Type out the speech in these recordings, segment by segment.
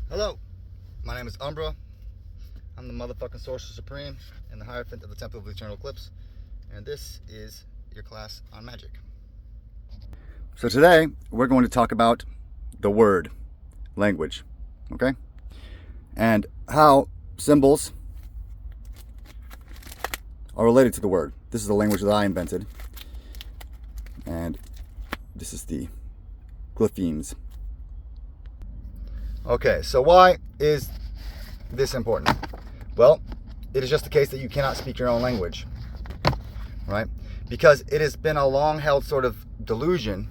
Hello, my name is Umbra. I'm the motherfucking Sorcerer Supreme and the Hierophant of the Temple of the Eternal Eclipse, and this is your class on magic. So today, we're going to talk about the word, language, okay? And how symbols are related to the word. This is the language that I invented, and this is the glyphemes. Okay, so why is this important? Well, it is just the case that you cannot speak your own language, right? Because it has been a long-held sort of delusion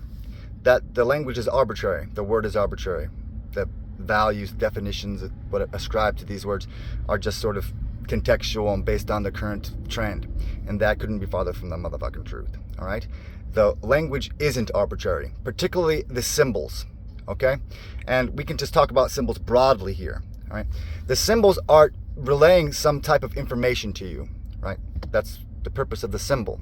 that the language is arbitrary, the word is arbitrary, that values, definitions, what ascribed to these words are just sort of contextual and based on the current trend, and that couldn't be farther from the motherfucking truth, all right? The language isn't arbitrary, particularly the symbols. Okay, and we can just talk about symbols broadly here. All right, the symbols are relaying some type of information to you, right? That's the purpose of the symbol.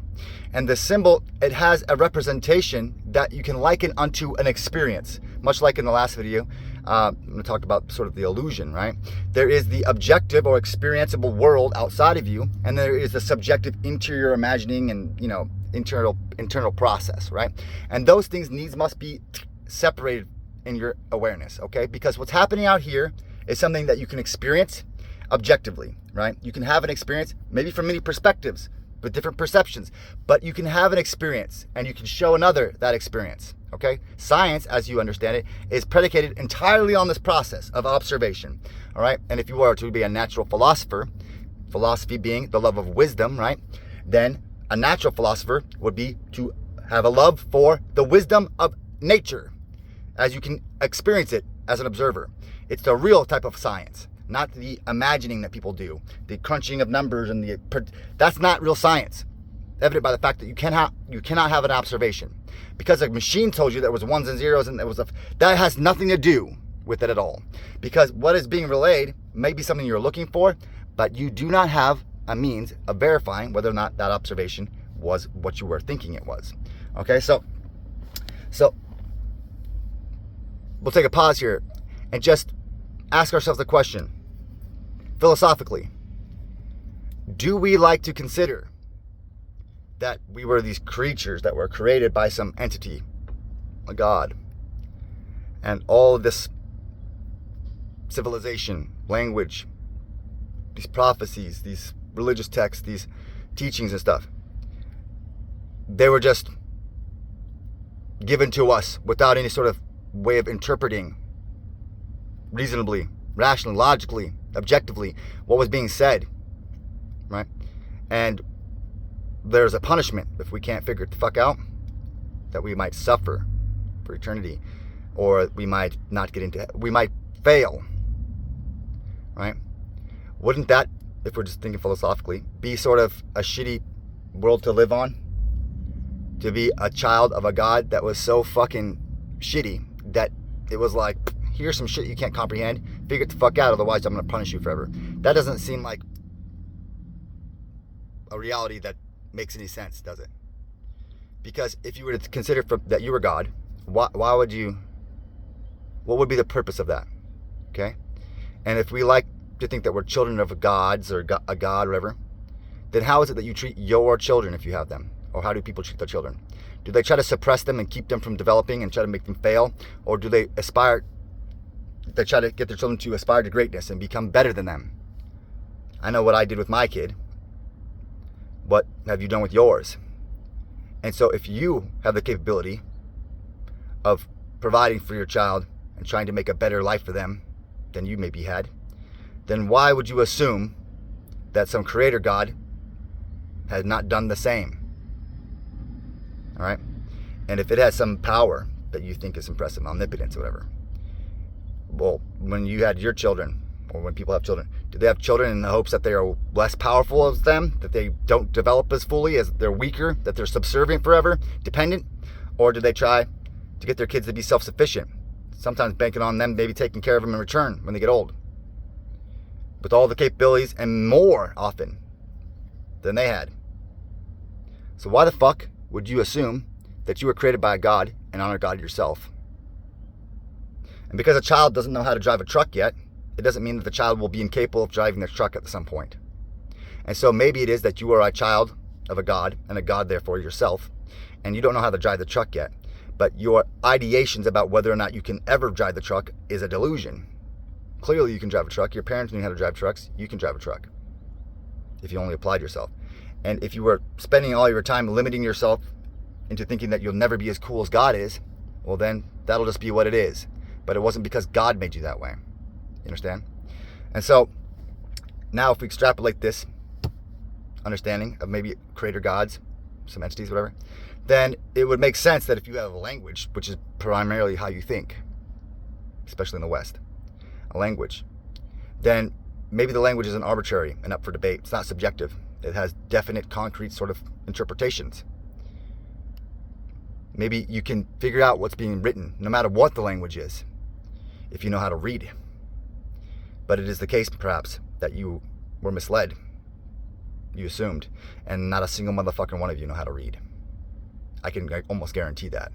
And the symbol, it has a representation that you can liken unto an experience, much like in the last video. I'm going to talk about sort of the illusion, right? There is the objective or experienceable world outside of you, and there is the subjective interior imagining and, you know, internal process, right? And those things must be separated in your awareness, okay? Because what's happening out here is something that you can experience objectively, right? You can have an experience, maybe from many perspectives, with different perceptions, but you can have an experience and you can show another that experience, okay? Science, as you understand it, is predicated entirely on this process of observation, all right? And if you were to be a natural philosopher, philosophy being the love of wisdom, right? Then a natural philosopher would be to have a love for the wisdom of nature, as you can experience it as an observer. It's the real type of science, not the imagining that people do, the crunching of numbers and that's not real science. Evident by the fact that you cannot have an observation, because a machine told you there was ones and zeros and that has nothing to do with it at all. Because what is being relayed may be something you're looking for, but you do not have a means of verifying whether or not that observation was what you were thinking it was. Okay, so we'll take a pause here and just ask ourselves the question, philosophically, do we like to consider that we were these creatures that were created by some entity, a god, and all of this civilization, language, these prophecies, these religious texts, these teachings and stuff, they were just given to us without any sort of way of interpreting reasonably, rationally, logically, objectively what was being said, right? And there's a punishment if we can't figure it the fuck out, that we might suffer for eternity, or we might not get into, we might fail, right? Wouldn't that, if we're just thinking philosophically, be sort of a shitty world to live on? To be a child of a god that was so fucking shitty that it was like, here's some shit you can't comprehend, figure it the fuck out, otherwise I'm going to punish you forever. That doesn't seem like a reality that makes any sense, does it? Because if you were to consider that you were God, why would you, what would be the purpose of that? Okay? And if we like to think that we're children of gods or a god or whatever, then how is it that you treat your children if you have them? Or how do people treat their children? Do they try to suppress them and keep them from developing and try to make them fail? Or do they try to get their children to aspire to greatness and become better than them? I know what I did with my kid. What have you done with yours? And so if you have the capability of providing for your child and trying to make a better life for them than you maybe had, then why would you assume that some creator God has not done the same? All right? And if it has some power that you think is impressive, omnipotence or whatever, well, when you had your children, or when people have children, do they have children in the hopes that they are less powerful as them, that they don't develop as fully, as they're weaker, that they're subservient forever, dependent? Or do they try to get their kids to be self-sufficient, sometimes banking on them maybe taking care of them in return when they get old, with all the capabilities and more often than they had? So why the fuck would you assume that you were created by a God and honor God yourself? And because a child doesn't know how to drive a truck yet, it doesn't mean that the child will be incapable of driving the truck at some point. And so maybe it is that you are a child of a God, and a God therefore yourself, and you don't know how to drive the truck yet. But your ideations about whether or not you can ever drive the truck is a delusion. Clearly you can drive a truck. Your parents knew how to drive trucks. You can drive a truck if you only applied yourself. And if you were spending all your time limiting yourself into thinking that you'll never be as cool as God is, well then that'll just be what it is. But it wasn't because God made you that way. You understand? And so now if we extrapolate this understanding of maybe creator gods, some entities, whatever, then it would make sense that if you have a language, which is primarily how you think, especially in the West, a language, then maybe the language isn't arbitrary and up for debate. It's not subjective. It has definite, concrete sort of interpretations. Maybe you can figure out what's being written, no matter what the language is, if you know how to read. But it is the case, perhaps, that you were misled. You assumed, and not a single motherfucking one of you know how to read. I can almost guarantee that.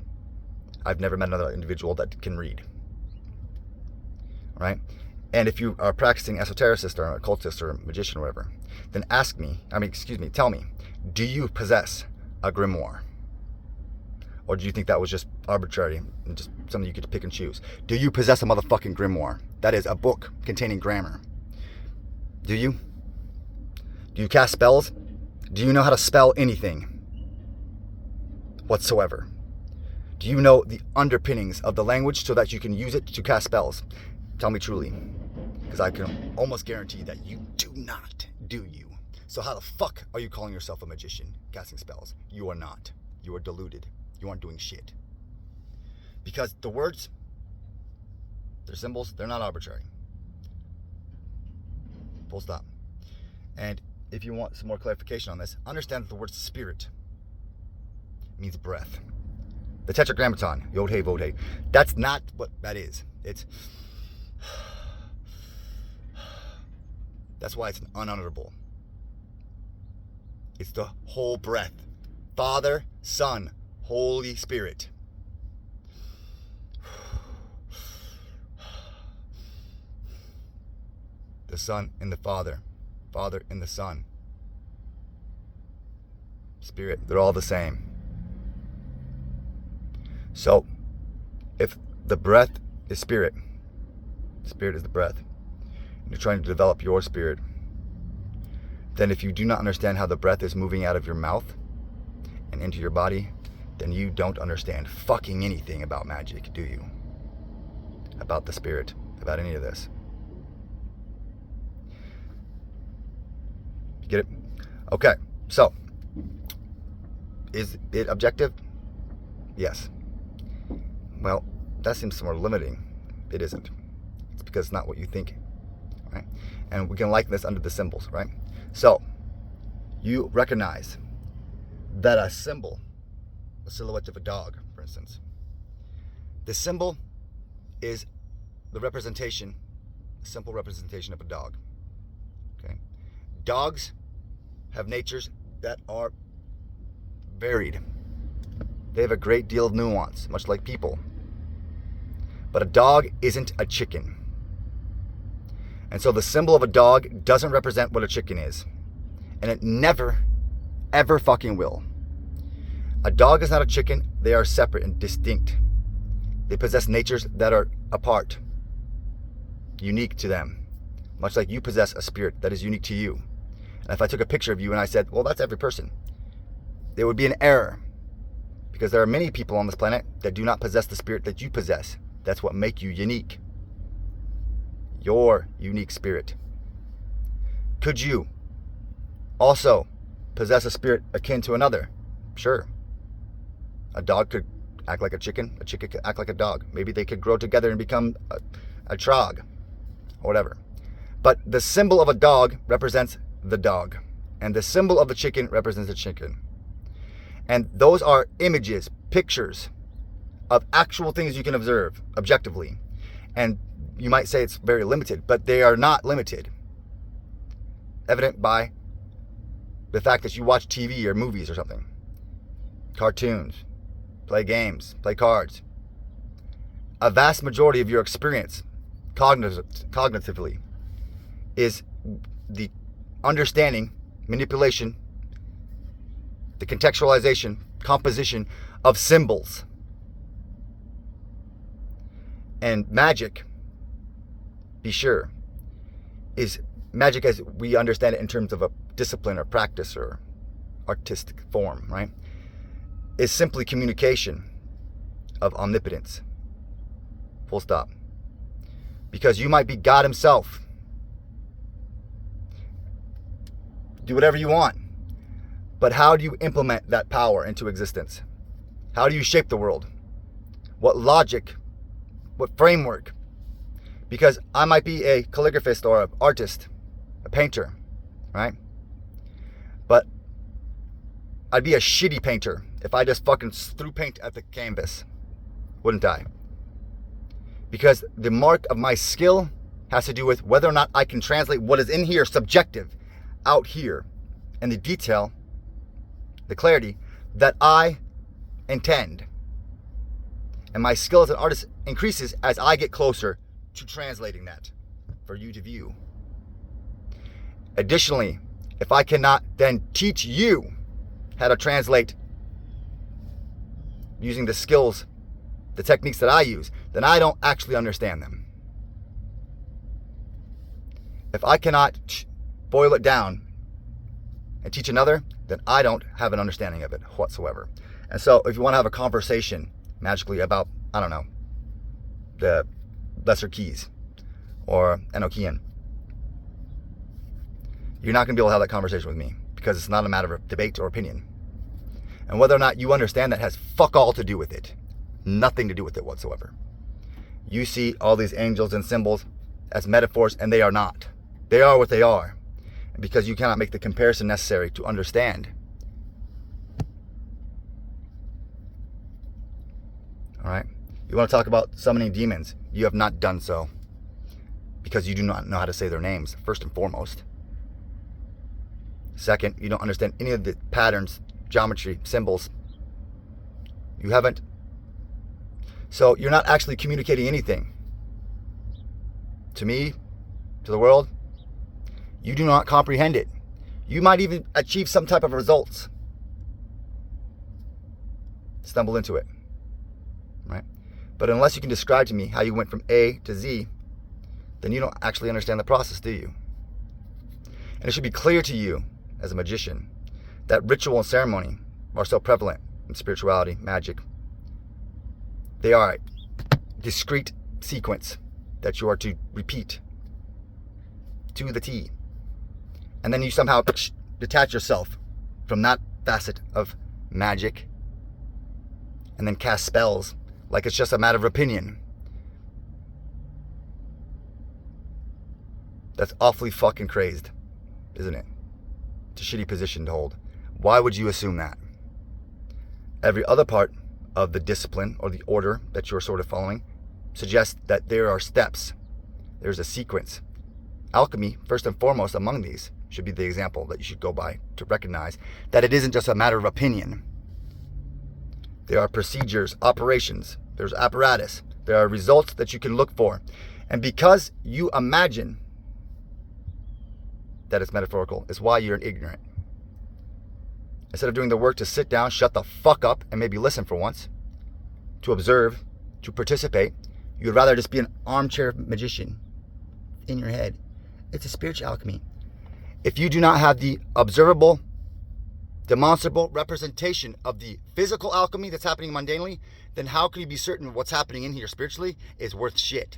I've never met another individual that can read. Right? And if you are practicing esotericist or occultist or magician or whatever, then tell me, do you possess a grimoire? Or do you think that was just arbitrary and just something you could pick and choose? Do you possess a motherfucking grimoire? That is a book containing grammar. Do you? Do you cast spells? Do you know how to spell anything whatsoever? Do you know the underpinnings of the language so that you can use it to cast spells? Tell me truly, because I can almost guarantee that you do not, do you? So how the fuck are you calling yourself a magician casting spells? You are not. You are deluded. You aren't doing shit. Because the words, they're symbols, they're not arbitrary. Full stop. And if you want some more clarification on this, understand that the word spirit means breath. The tetragrammaton, yod hey vod hey, that's not what that is. That's why it's an unutterable. It's the whole breath. Father, Son, Holy Spirit. The Son and the Father. Father and the Son. Spirit, they're all the same. So, if the breath is spirit, spirit is the breath, and you're trying to develop your spirit, then if you do not understand how the breath is moving out of your mouth and into your body, then you don't understand fucking anything about magic, do you? About the spirit, about any of this. You get it? Okay, so, is it objective? Yes. Well, that seems somewhat limiting. It isn't. It's because it's not what you think, right? And we can liken this under the symbols, right? So, you recognize that a symbol, a silhouette of a dog, for instance, the symbol is the representation, a simple representation of a dog, okay? Dogs have natures that are varied. They have a great deal of nuance, much like people. But a dog isn't a chicken. And so the symbol of a dog doesn't represent what a chicken is. And it never, ever fucking will. A dog is not a chicken. They are separate and distinct. They possess natures that are apart, unique to them. Much like you possess a spirit that is unique to you. And if I took a picture of you and I said, well, that's every person, there would be an error. Because there are many people on this planet that do not possess the spirit that you possess. That's what makes you unique. Your unique spirit. Could you also possess a spirit akin to another? Sure. A dog could act like a chicken could act like a dog. Maybe they could grow together and become a trog, or whatever. But the symbol of a dog represents the dog. And the symbol of the chicken represents the chicken. And those are images, pictures of actual things you can observe objectively. And you might say it's very limited, but they are not limited. Evident by the fact that you watch TV or movies or something. Cartoons, play games, play cards. A vast majority of your experience cognitively, is the understanding, manipulation, the contextualization, composition of symbols. And magic, be sure, is magic as we understand it in terms of a discipline or practice or artistic form, right? Is simply communication of omnipotence. Full stop. Because you might be God himself. Do whatever you want. But how do you implement that power into existence? How do you shape the world? What logic? What framework? Because I might be a calligraphist or an artist, a painter, right? But I'd be a shitty painter if I just fucking threw paint at the canvas. Wouldn't I? Because the mark of my skill has to do with whether or not I can translate what is in here, subjective, out here, and the detail, the clarity that I intend. And my skill as an artist increases as I get closer to translating that for you to view. Additionally, if I cannot then teach you how to translate using the skills, the techniques that I use, then I don't actually understand them. If I cannot boil it down and teach another, then I don't have an understanding of it whatsoever. And so if you want to have a conversation magically about, I don't know, the lesser keys or Enochian, you're not going to be able to have that conversation with me because it's not a matter of debate or opinion. And whether or not you understand that has fuck all to do with it. Nothing to do with it whatsoever. You see all these angels and symbols as metaphors, and they are not. They are what they are. And because you cannot make the comparison necessary to understand. Alright? You want to talk about summoning demons? You have not done so. Because you do not know how to say their names, first and foremost. Second, you don't understand any of the patterns, geometry, symbols. You haven't. So you're not actually communicating anything. To me, to the world, you do not comprehend it. You might even achieve some type of results. Stumble into it. Right? But unless you can describe to me how you went from A to Z, then you don't actually understand the process, do you? And it should be clear to you, as a magician, that ritual and ceremony are so prevalent in spirituality, magic. They are a discrete sequence that you are to repeat to the T. And then you somehow detach yourself from that facet of magic and then cast spells like it's just a matter of opinion. That's awfully fucking crazed, isn't it? It's a shitty position to hold. Why would you assume that? Every other part of the discipline or the order that you're sort of following suggests that there are steps. There's a sequence. Alchemy, first and foremost among these, should be the example that you should go by to recognize that it isn't just a matter of opinion. There are procedures, operations, there's apparatus, there are results that you can look for. And because you imagine that it's metaphorical, is why you're ignorant. Instead of doing the work to sit down, shut the fuck up, and maybe listen for once, to observe, to participate, you'd rather just be an armchair magician in your head. It's a spiritual alchemy. If you do not have the observable, demonstrable representation of the physical alchemy that's happening mundanely, then how can you be certain what's happening in here spiritually is worth shit?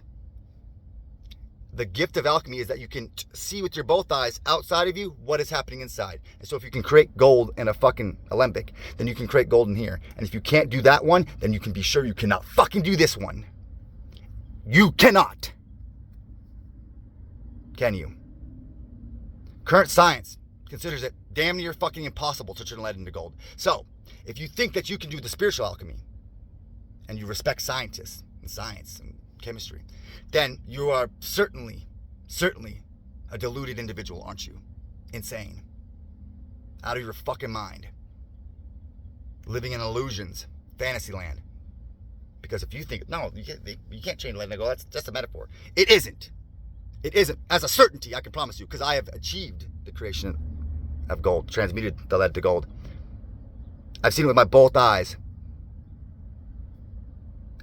The gift of alchemy is that you can see with your both eyes outside of you what is happening inside. And so if you can create gold in a fucking alembic, then you can create gold in here. And if you can't do that one, then you can be sure you cannot fucking do this one. You cannot. Can you? Current science considers it damn near fucking impossible to turn lead into gold. So, if you think that you can do the spiritual alchemy, and you respect scientists and science and chemistry, then you are certainly a deluded individual, aren't you? Insane. Out of your fucking mind. Living in illusions, fantasy land. Because if you think, no, you can't change letting it go, that's just a metaphor. It isn't. It isn't. As a certainty, I can promise you, because I have achieved the creation of gold, transmuted the lead to gold. I've seen it with my both eyes.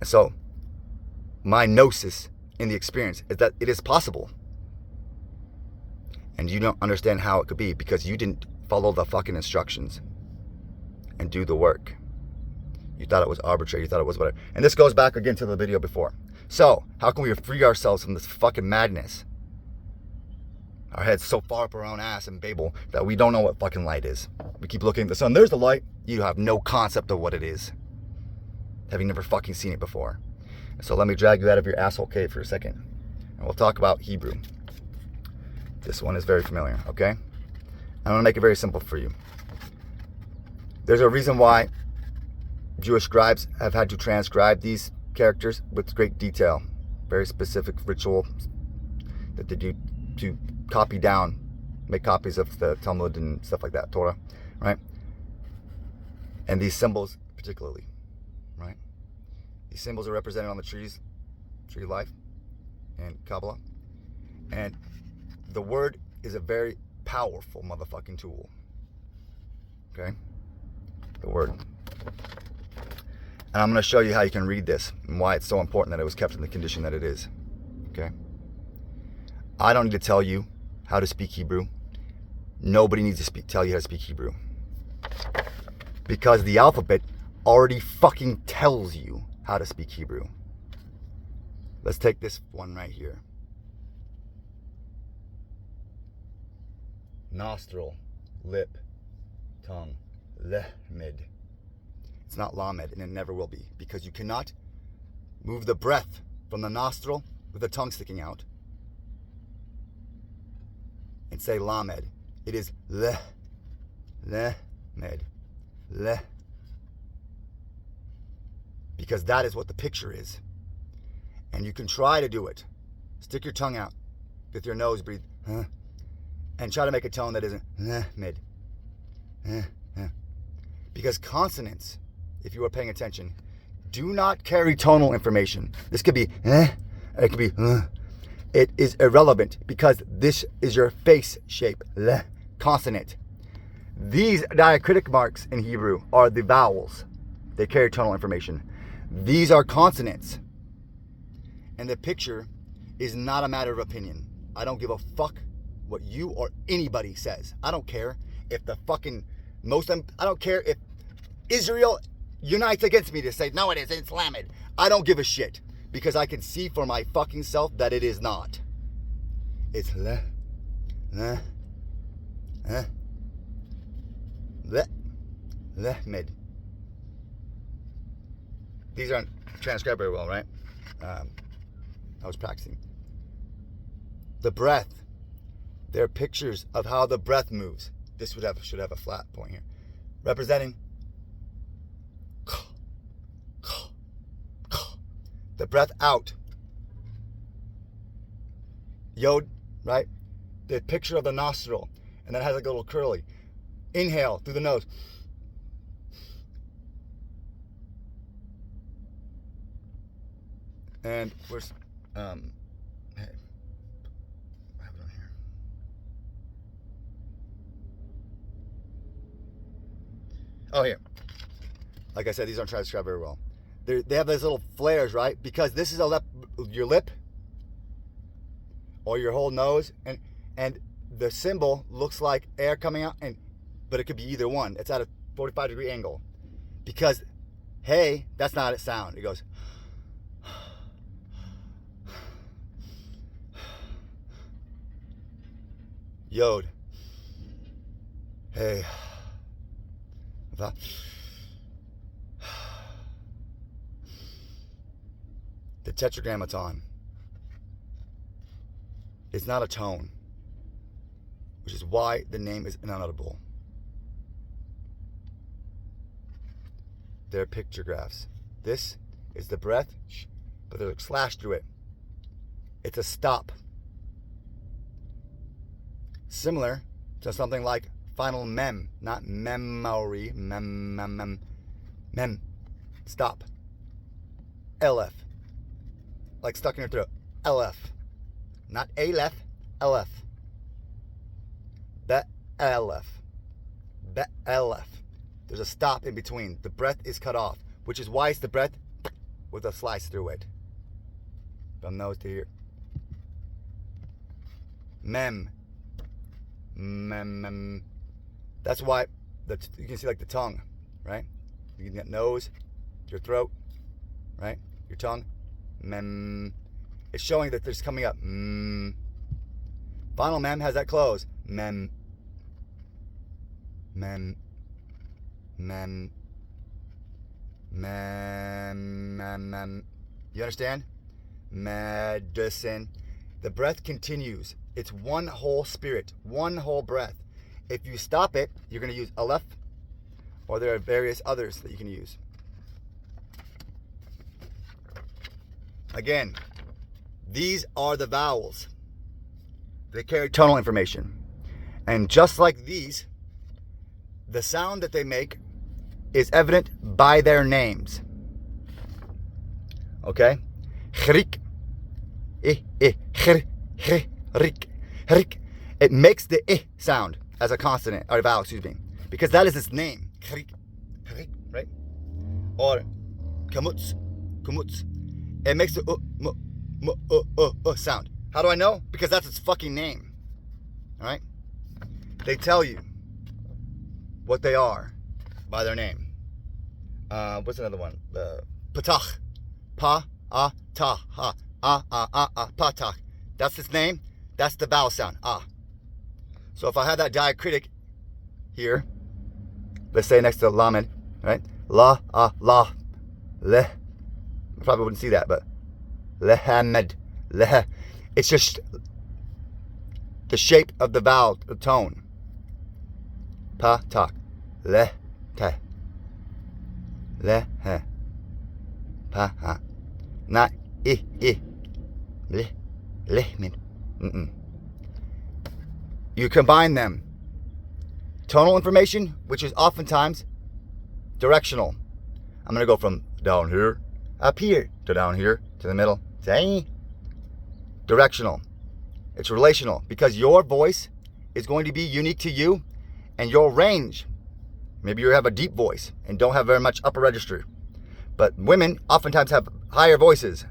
And so, my gnosis in the experience is that it is possible. And you don't understand how it could be because you didn't follow the fucking instructions and do the work. You thought it was arbitrary. You thought it was whatever. And this goes back again to the video before. So, how can we free ourselves from this fucking madness? Our head's so far up our own ass and Babel that we don't know what fucking light is. We keep looking at the sun. There's the light. You have no concept of what it is, having never fucking seen it before. And so let me drag you out of your asshole cave for a second. And we'll talk about Hebrew. This one is very familiar, okay? I'm going to make it very simple for you. There's a reason why Jewish scribes have had to transcribe these characters with great detail. Very specific ritual that they do to copy down, make copies of the Talmud and stuff like that, Torah, right? And these symbols particularly, right? These symbols are represented on the trees, tree of life, and Kabbalah. And the word is a very powerful motherfucking tool, okay? The word. And I'm going to show you how you can read this and why it's so important that it was kept in the condition that it is, okay? I don't need to tell you how to speak Hebrew. Nobody needs to tell you how to speak Hebrew. Because the alphabet already fucking tells you how to speak Hebrew. Let's take this one right here. Nostril, lip, tongue, lehmed. It's not lamed, and it never will be, because you cannot move the breath from the nostril with the tongue sticking out and say lamed. It is lehmed, leh. Because that is what the picture is. And you can try to do it. Stick your tongue out with your nose, breathe, and try to make a tone that isn't mid. Because consonants, if you are paying attention, do not carry tonal information. This could be it could be It is irrelevant because this is your face shape, consonant. These diacritic marks in Hebrew are the vowels. They carry tonal information. These are consonants. And the picture is not a matter of opinion. I don't give a fuck what you or anybody says. I don't care if the fucking Muslim, I don't care if Israel unites against me to say, no, it isn't, it's Lamed. I don't give a shit because I can see for my fucking self that it is not. It's Lehmed. These aren't transcribed very well, right? I was practicing. The breath. They're pictures of how the breath moves. This should have a flat point here, representing the breath out. Yod, right? The picture of the nostril, and then it has like a little curly. Inhale through the nose. And where's hey, I have it on here. Oh, here. Like I said, these aren't transcribed very well. They have those little flares, right? Because this is your lip or your whole nose, and the symbol looks like air coming out, but it could be either one. It's at a 45-degree angle. Because, hey, that's not a sound. It goes. Yod. Hey. The tetragrammaton is not a tone, which is why the name is inaudible. They're pictographs. This is the breath, but there's a slash through it. It's a stop. Similar to something like final mem, not memory, mem, stop. LF. Like stuck in your throat. LF. Not ALF, LF. LF. LF. There's a stop in between. The breath is cut off, which is why it's the breath with a slice through it. From nose to here. Mem. Mem. That's why you can see like the tongue, right? You can get nose, your throat, right? Your tongue. Mem. It's showing that there's coming up. Final mem has that close. Mem. Mem. Mem. Mem. Mem. Mem. You understand? Medicine. The breath continues. It's one whole spirit, one whole breath. If you stop it, you're going to use aleph, or there are various others that you can use. Again, these are the vowels. They carry tonal information. And just like these, the sound that they make is evident by their names. Okay? Khrik. Khrik. It makes the I sound as a consonant, or a vowel, excuse me. Because that is its name. Khrik. Right? Or kamutz. It makes the sound. How do I know? Because that's its fucking name. Alright? They tell you what they are by their name. What's another one? Patach. Pa, ah, ta, ha. Patach. That's its name. That's the vowel sound. Ah. So if I have that diacritic here, let's say next to lamed, right? La, la, le. I probably wouldn't see that, but lehamed, leh. It's just the shape of the vowel, the tone. Pa, tak, le, te, le, he, pa, ha. Not I, le, lehmin. You combine them. Tonal information, which is oftentimes directional. I'm going to go from down here, up here, to down here, to the middle, to directional. It's relational because your voice is going to be unique to you and your range. Maybe you have a deep voice and don't have very much upper register. But women oftentimes have higher voices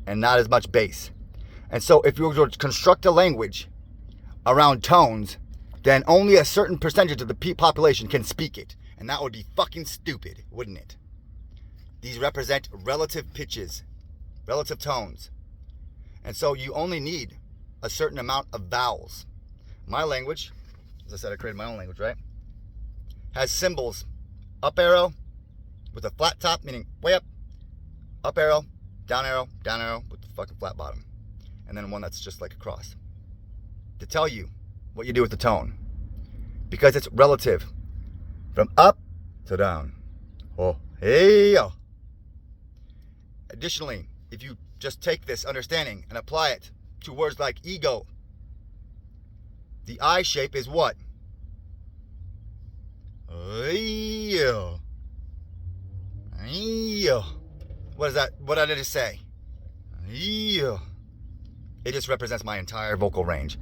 and not as much bass. And so if you were to construct a language around tones, then only a certain percentage of the population can speak it. And that would be fucking stupid, wouldn't it? These represent relative pitches, relative tones. And so you only need a certain amount of vowels. My language, as I said, I created my own language, right? Has symbols. Up arrow with a flat top, meaning way up arrow, down arrow with the fucking flat bottom. And then one that's just like a cross. To tell you what you do with the tone. Because it's relative. From up to down. Oh, hey, yo. Additionally, if you just take this understanding and apply it to words like ego, the I shape is what? Eo. Eo. What is that? What did I just say? Eo. It just represents my entire vocal range.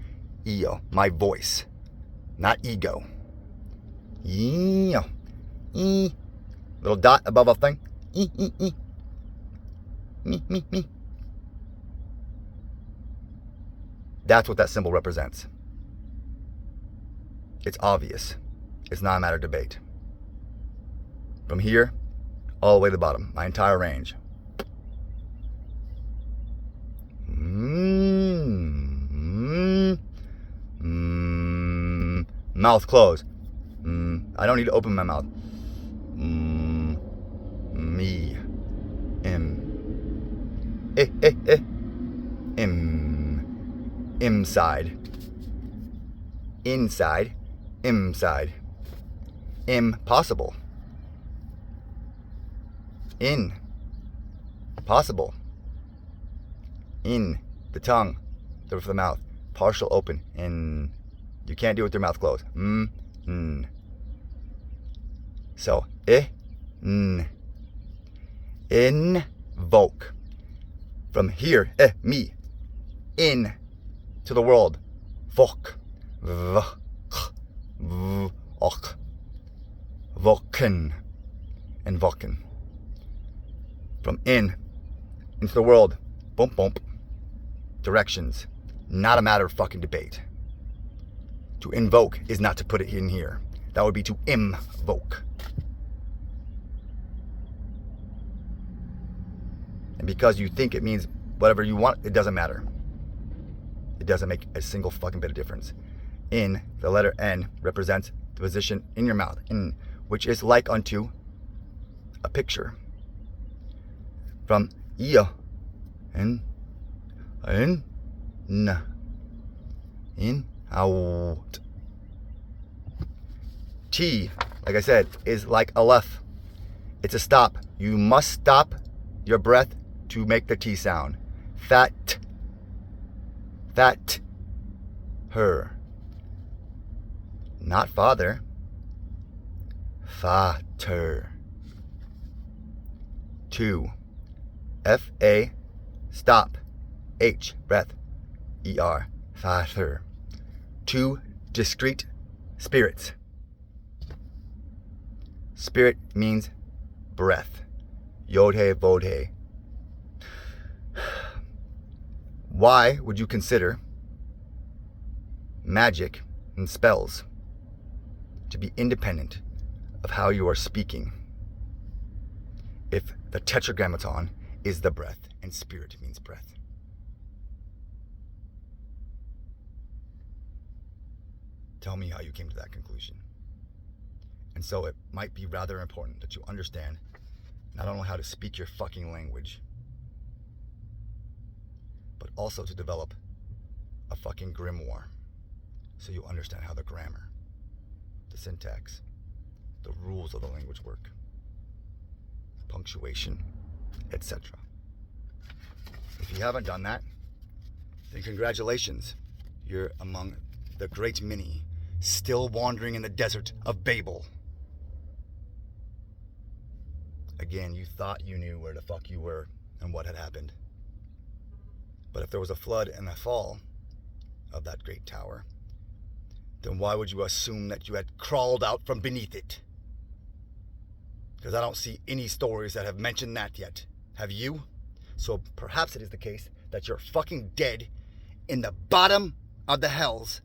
Eo, my voice, not ego. Eo. E. Little dot above a thing. E. Me. That's what that symbol represents. It's obvious. It's not a matter of debate. From here, all the way to the bottom, my entire range. Mouth closed. I don't need to open my mouth. Me. Inside. Inside. Inside. Impossible. In. Possible. In. The tongue. The roof of the mouth. Partial open. In. You can't do it with your mouth closed. So, in. Invoke. From here, me, in to the world. Vok, ok, voken, and voken. From in into the world. Bump, bump. Directions. Not a matter of fucking debate. To invoke is not to put it in here. That would be to invoke. And because you think it means whatever you want, it doesn't matter. It doesn't make a single fucking bit of difference. In, the letter N, represents the position in your mouth, in, which is like unto a picture. From iya, in, out. T, like I said, is like aleph. It's a stop. You must stop your breath to make the T sound. Fat, her. Not father. Fater. 2. F-A, stop. H, breath. E-R, fater. 2 discrete spirits. Spirit means breath. Yod-he, vod-he. Why would you consider magic and spells to be independent of how you are speaking if the tetragrammaton is the breath and spirit means breath? Tell me how you came to that conclusion. And so it might be rather important that you understand not only how to speak your fucking language, but also to develop a fucking grimoire so you understand how the grammar, the syntax, the rules of the language work, punctuation, etc. If you haven't done that, then congratulations. You're among the great many still wandering in the desert of Babel. Again, you thought you knew where the fuck you were and what had happened. But if there was a flood and a fall of that great tower, then why would you assume that you had crawled out from beneath it? Because I don't see any stories that have mentioned that yet. Have you? So perhaps it is the case that you're fucking dead in the bottom of the hells,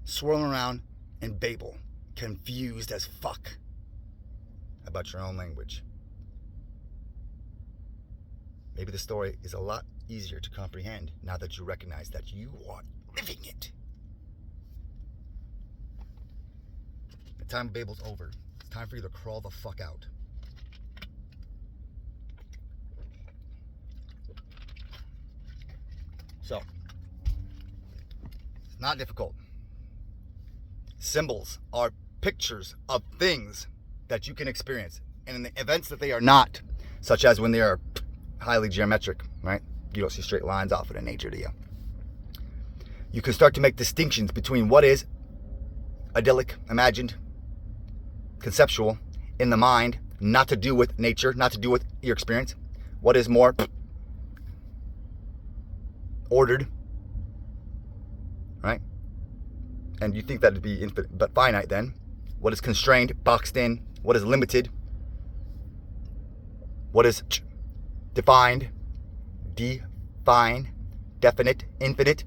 swirling around in Babel, confused as fuck about your own language. Maybe the story is a lot easier to comprehend now that you recognize that you are living it. The time of Babel's over. It's time for you to crawl the fuck out. So, it's not difficult. Symbols are pictures of things that you can experience. And in the events that they are not, such as when they are highly geometric, right? You don't see straight lines off it in nature, do you? You can start to make distinctions between what is idyllic, imagined, conceptual, in the mind, not to do with nature, not to do with your experience. What is more ordered, right? And you think that would be infinite, but finite then. What is constrained, boxed in? What is limited? What is defined, definite, infinite,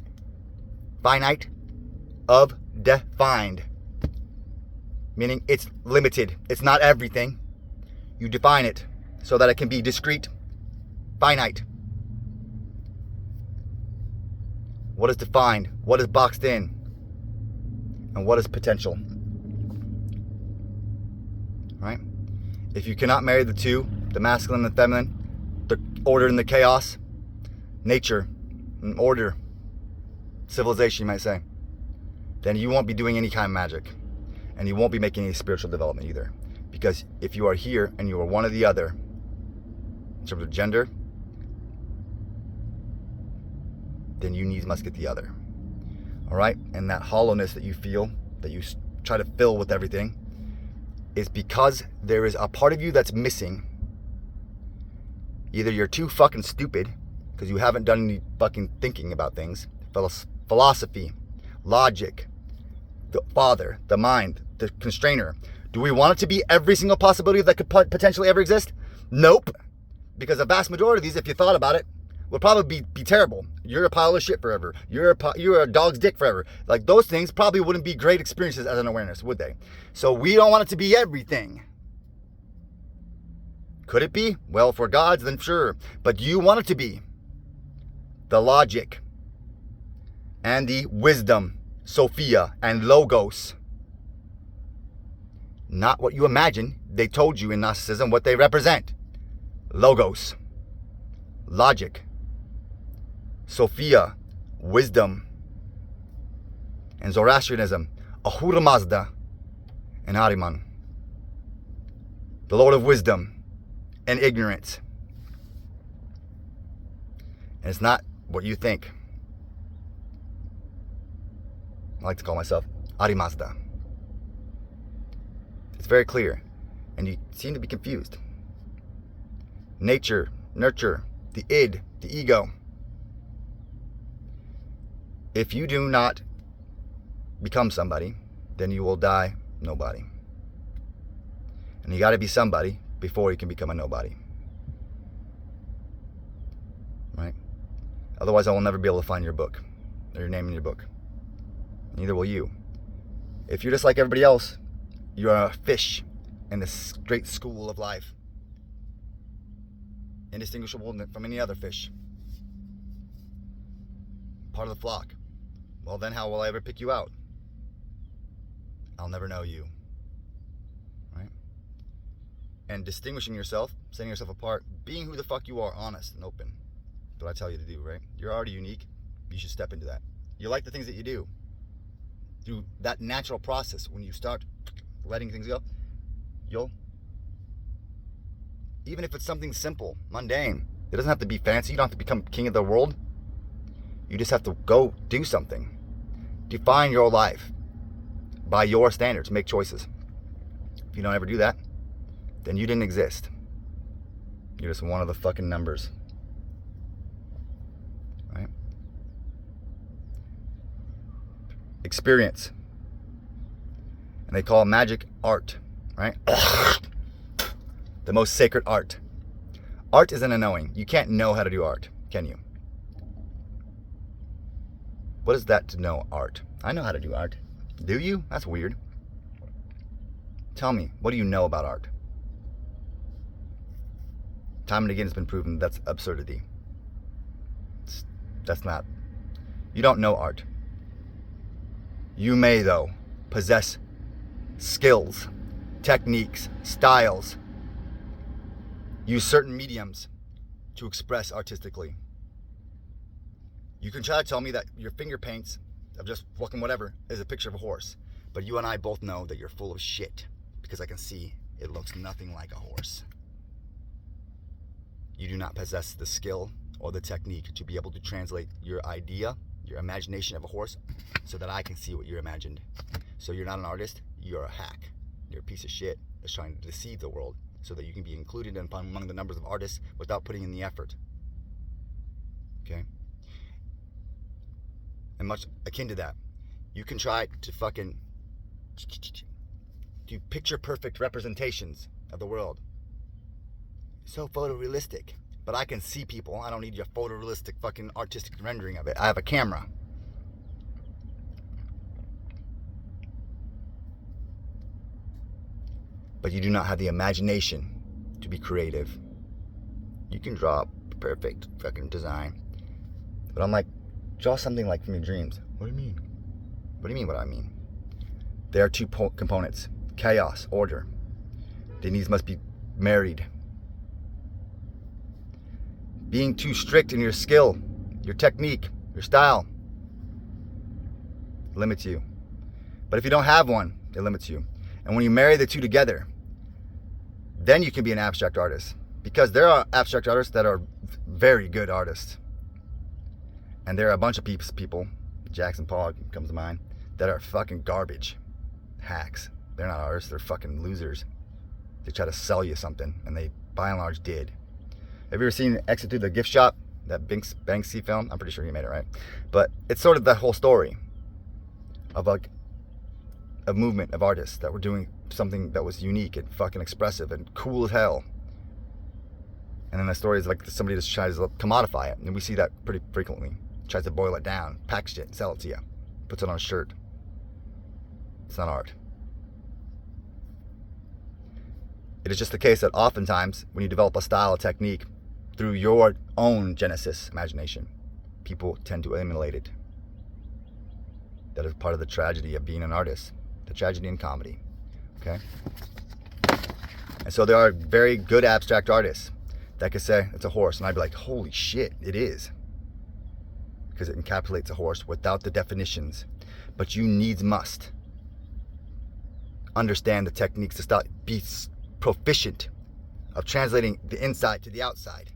finite, of defined. Meaning it's limited. It's not everything. You define it so that it can be discrete, finite. What is defined? What is boxed in? And what is potential? Right? If you cannot marry the two, the masculine and the feminine, the order and the chaos, nature and order, civilization, you might say, then you won't be doing any kind of magic. And you won't be making any spiritual development either. Because if you are here and you are one or the other, in terms of gender, then you needs must get the other. All right? And that hollowness that you feel, that you try to fill with everything, is because there is a part of you that's missing. Either you're too fucking stupid because you haven't done any fucking thinking about things. Philosophy, logic, the father, the mind, the constrainer. Do we want it to be every single possibility that could potentially ever exist? Nope. Because the vast majority of these, if you thought about it, would probably be terrible. You're a pile of shit forever. You're a dog's dick forever. Like, those things probably wouldn't be great experiences as an awareness, would they? So we don't want it to be everything. Could it be? Well, for gods, then sure. But do you want it to be the logic and the wisdom, Sophia and Logos? Not what you imagine. They told you in Gnosticism what they represent. Logos, logic, Sophia, wisdom, and Zoroastrianism, Ahura Mazda, and Ahriman, the Lord of wisdom and ignorance. And it's not what you think. I like to call myself Ahri Mazda. It's very clear, and you seem to be confused. Nature, nurture, the id, the ego. If you do not become somebody, then you will die nobody. And you got to be somebody before you can become a nobody. Right? Otherwise, I will never be able to find your book, or your name in your book. Neither will you. If you're just like everybody else, you're a fish in this great school of life, indistinguishable from any other fish, part of the flock. Well, then how will I ever pick you out? I'll never know you. Right? And distinguishing yourself, setting yourself apart, being who the fuck you are, honest and open. That's what I tell you to do, right? You're already unique. You should step into that. You like the things that you do. Through that natural process, when you start letting things go, you'll, even if it's something simple, mundane, it doesn't have to be fancy. You don't have to become king of the world. You just have to go do something. Define your life by your standards. Make choices. If you don't ever do that, then you didn't exist. You're just one of the fucking numbers. Right? Experience. And they call magic art. Right? The most sacred art. Art isn't a knowing. You can't know how to do art, can you? What is that to know art? I know how to do art. Do you? That's weird. Tell me, what do you know about art? Time and again it's been proven that's absurdity. That's not. You don't know art. You may, though, possess skills, techniques, styles, use certain mediums to express artistically. You can try to tell me that your finger paints of just fucking whatever is a picture of a horse. But you and I both know that you're full of shit, because I can see it looks nothing like a horse. You do not possess the skill or the technique to be able to translate your idea, your imagination of a horse, so that I can see what you imagined. So you're not an artist, you're a hack. You're a piece of shit that's trying to deceive the world so that you can be included among the numbers of artists without putting in the effort. Okay? And much akin to that, you can try to fucking do picture perfect representations of the world. So photorealistic. But I can see people. I don't need your photorealistic fucking artistic rendering of it. I have a camera. But you do not have the imagination to be creative. You can draw a perfect fucking design. But I'm like, draw something like from your dreams. What do you mean? What do you mean what I mean? There are two components. Chaos, order. The needs must be married. Being too strict in your skill, your technique, your style limits you. But if you don't have one, it limits you. And when you marry the two together, then you can be an abstract artist. Because there are abstract artists that are very good artists. And there are a bunch of people, Jackson Pollock comes to mind, that are fucking garbage. Hacks. They're not artists, they're fucking losers. They try to sell you something, and they by and large did. Have you ever seen Exit Through the Gift Shop? that Banksy film. I'm pretty sure he made it, right? But it's sort of that whole story of like a movement of artists that were doing something that was unique and fucking expressive and cool as hell. And then the story is like somebody just tries to commodify it, and we see that pretty frequently. Tries to boil it down, package it, sell it to you, puts it on a shirt. It's not art. It is just the case that oftentimes when you develop a style, a technique, through your own genesis, imagination, people tend to emulate it. That is part of the tragedy of being an artist, the tragedy in comedy, okay? And so there are very good abstract artists that could say, it's a horse, and I'd be like, holy shit, it is. Because it encapsulates a horse without the definitions. But you needs must understand the techniques to start, be proficient of translating the inside to the outside.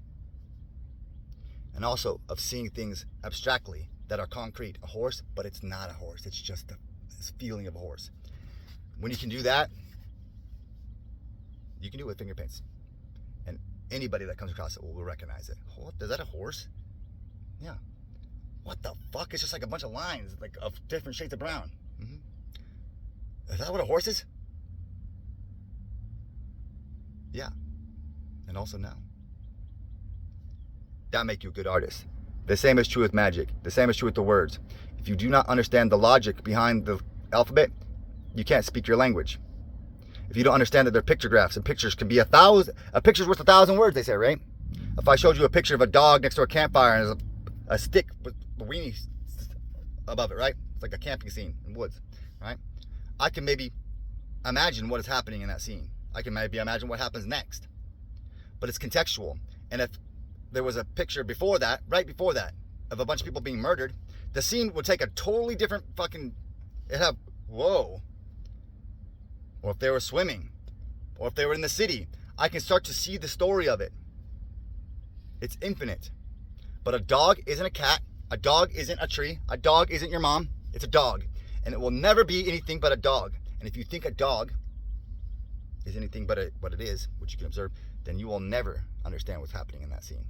And also of seeing things abstractly that are concrete. A horse, but it's not a horse. It's just this feeling of a horse. When you can do that, you can do it with finger paints. And anybody that comes across it will recognize it. What? Is that a horse? Yeah. What the fuck? It's just like a bunch of lines, like of different shades of brown. Is that what a horse is? Yeah. And also now. That'll make you a good artist. The same is true with magic. The same is true with the words. If you do not understand the logic behind the alphabet, you can't speak your language. If you don't understand that they're pictographs, and pictures can be a picture's worth 1,000 words, they say, right? If I showed you a picture of a dog next to a campfire and there's a stick with a weenie above it, right? It's like a camping scene in woods, right? I can maybe imagine what is happening in that scene. I can maybe imagine what happens next. But it's contextual. And if there was a picture before that, right before that, of a bunch of people being murdered, the scene would take a totally different fucking, it'd have, whoa. Or if they were swimming, or if they were in the city, I can start to see the story of it. It's infinite. But a dog isn't a cat, a dog isn't a tree, a dog isn't your mom, it's a dog. And it will never be anything but a dog. And if you think a dog is anything but what it is, which you can observe, then you will never understand what's happening in that scene.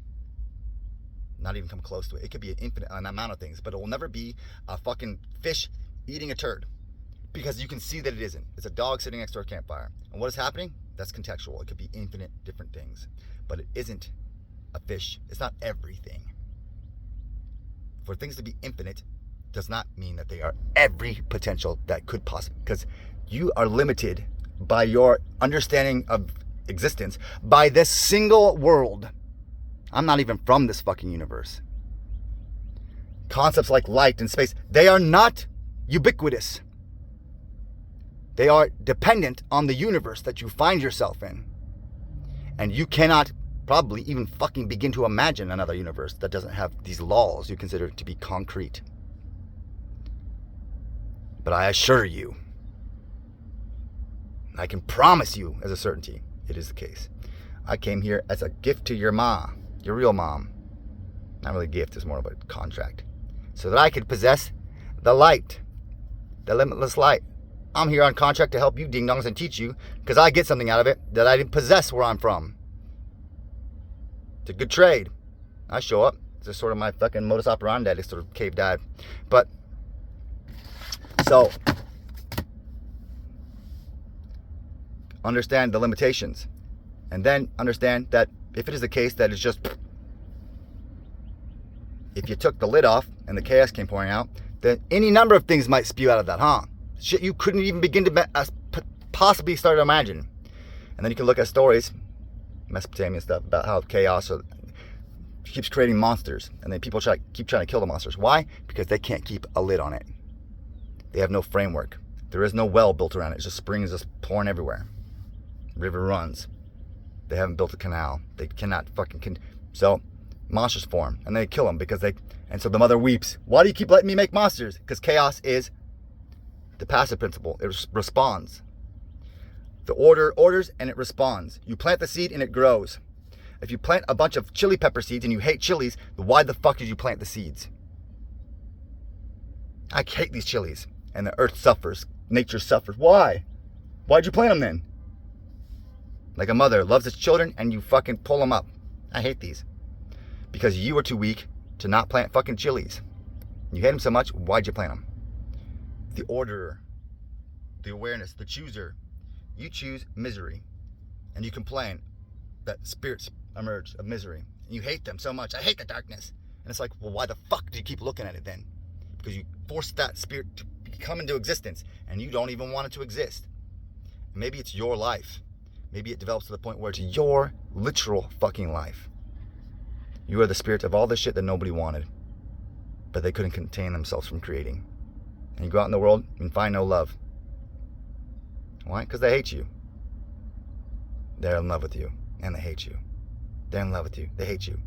Not even come close to it. It could be an infinite amount of things, but it will never be a fucking fish eating a turd. Because you can see that it isn't. It's a dog sitting next to a campfire. And what is happening? That's contextual. It could be infinite different things. But it isn't a fish. It's not everything. For things to be infinite does not mean that they are every potential that could possibly, because you are limited by your understanding of existence by this single world. I'm not even from this fucking universe. Concepts like light and space, they are not ubiquitous. They are dependent on the universe that you find yourself in. And you cannot probably even fucking begin to imagine another universe that doesn't have these laws you consider to be concrete. But I assure you, I can promise you as a certainty, it is the case. I came here as a gift to your ma, your real mom. Not really a gift, it's more of a contract. So that I could possess the light, the limitless light. I'm here on contract to help you ding-dongs and teach you, because I get something out of it that I didn't possess where I'm from. It's a good trade. I show up. It's just sort of my fucking modus operandi, this sort of cave dive. But, so, understand the limitations. And then understand that if it is the case that it's just, if you took the lid off and the chaos came pouring out, then any number of things might spew out of that, huh? Shit you couldn't even begin to possibly start to imagine. And then you can look at stories, Mesopotamian stuff, about how chaos keeps creating monsters. And then people keep trying to kill the monsters. Why? Because they can't keep a lid on it. They have no framework. There is no well built around it. It's just springs just pouring everywhere. River runs. They haven't built a canal. They cannot fucking... So, monsters form. And they kill them because they... And so the mother weeps. Why do you keep letting me make monsters? Because chaos is the passive principle. It responds. The order orders and it responds. You plant the seed and it grows. If you plant a bunch of chili pepper seeds and you hate chilies, why the fuck did you plant the seeds? I hate these chilies. And the earth suffers. Nature suffers. Why? Why'd you plant them then? Like a mother loves its children and you fucking pull them up. I hate these. because you were too weak to not plant fucking chilies. You hate them so much, why'd you plant them? The orderer, the awareness, the chooser. You choose misery. And you complain that spirits emerge of misery. And you hate them so much. I hate the darkness. And it's like, well, why the fuck do you keep looking at it then? Because you forced that spirit to come into existence and you don't even want it to exist. Maybe it's your life. Maybe it develops to the point where it's your literal fucking life. You are the spirit of all the shit that nobody wanted, but they couldn't contain themselves from creating. And you go out in the world and find no love. Why? Because they hate you. They're in love with you, and they hate you. They're in love with you, they hate you.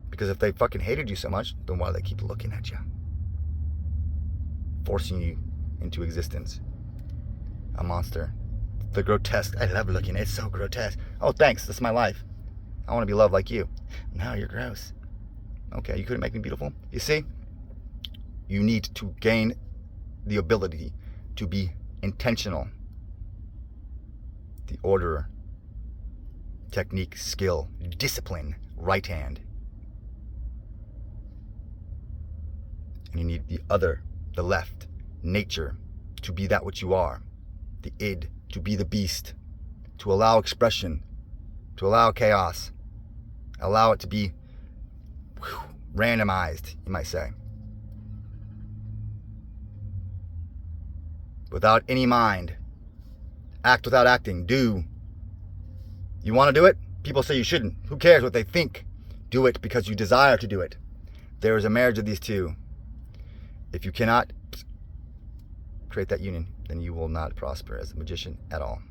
Because if they fucking hated you so much, then why do they keep looking at you? Forcing you into existence. A monster. The grotesque. I love looking. It's so grotesque. Oh, thanks. This is my life. I want to be loved like you. No, you're gross. Okay, you couldn't make me beautiful? You see? You need to gain the ability to be intentional. The order, technique, skill, discipline, right hand. And you need the other, the left, nature, to be that which you are. The id, to be the beast. To allow expression. To allow chaos. Allow it to be randomized, you might say. Without any mind. Act without acting. Do. You want to do it? People say you shouldn't. Who cares what they think? Do it because you desire to do it. There is a marriage of these two. If you cannot create that union, then you will not prosper as a magician at all.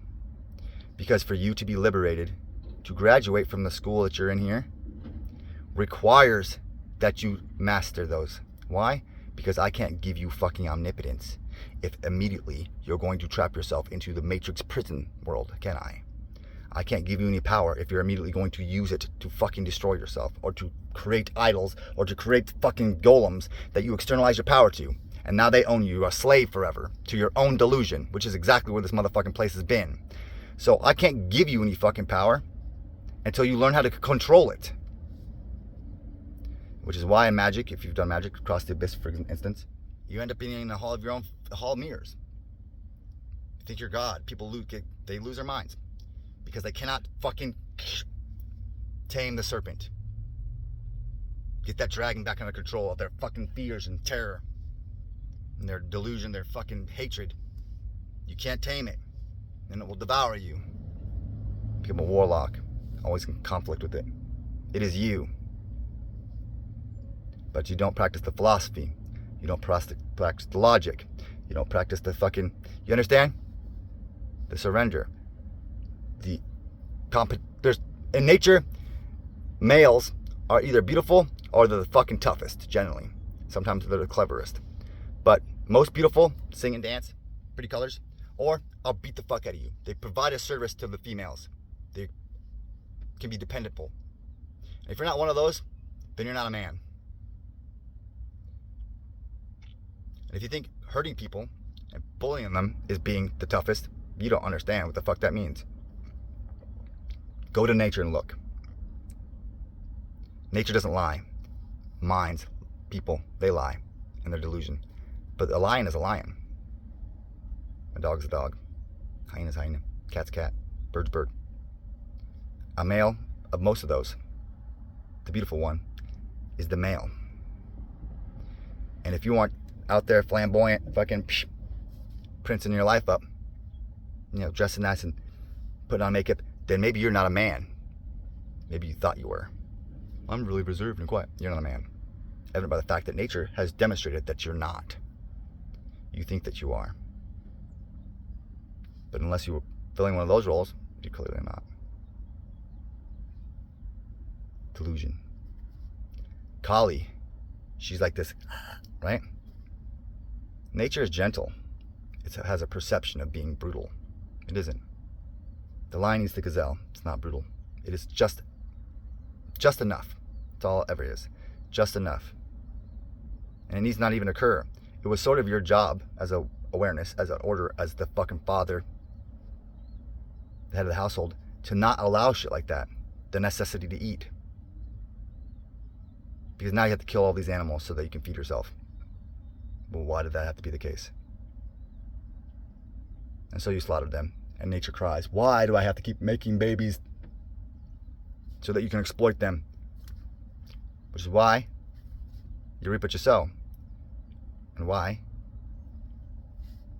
Because for you to be liberated, to graduate from the school that you're in here, requires that you master those. Why? Because I can't give you fucking omnipotence if immediately you're going to trap yourself into the Matrix prison world, can I? I can't give you any power if you're immediately going to use it to fucking destroy yourself, or to create idols, or to create fucking golems that you externalize your power to. And now they own you. You're a slave forever to your own delusion, which is exactly where this motherfucking place has been. So I can't give you any fucking power until you learn how to control it. Which is why in magic, if you've done magic across the abyss, for instance, you end up being in a hall of your own, a hall of mirrors. You think you're God. People they lose their minds because they cannot fucking tame the serpent. Get that dragon back under control of their fucking fears and terror and their delusion, their fucking hatred. You can't tame it, and it will devour you. Become a warlock, always in conflict with it. It is you. But you don't practice the philosophy. You don't practice the logic. You don't practice the fucking, you understand? The surrender. There's, in nature, males are either beautiful or they're the fucking toughest, generally. Sometimes they're the cleverest. But most beautiful, sing and dance, pretty colors, or I'll beat the fuck out of you. They provide a service to the females. They can be dependable. And if you're not one of those, then you're not a man. And if you think hurting people and bullying them is being the toughest, you don't understand what the fuck that means. Go to nature and look. Nature doesn't lie. Minds, people, they lie in their delusion. But a lion is a lion. A dog is a dog. Hyena is a hyena. Cat's a cat. Bird's a bird. A male of most of those, the beautiful one, is the male. And if you want out there flamboyant, fucking princing your life up, dressing nice and putting on makeup, then maybe you're not a man. Maybe you thought you were. I'm really reserved and quiet. You're not a man. Evident by the fact that nature has demonstrated that you're not. You think that you are. But unless you were filling one of those roles, you're clearly not. Delusion. Kali, she's like this, right? Nature is gentle. It has a perception of being brutal. It isn't. The lion eats the gazelle. It's not brutal. It is just enough. That's all it ever is. Just enough. And it needs not even occur. It was sort of your job as a awareness, as an order, as the fucking father, the head of the household, to not allow shit like that. The necessity to eat. Because now you have to kill all these animals so that you can feed yourself. Well, why did that have to be the case? And so you slaughtered them. And nature cries, why do I have to keep making babies so that you can exploit them? Which is why you reap what you sow. And why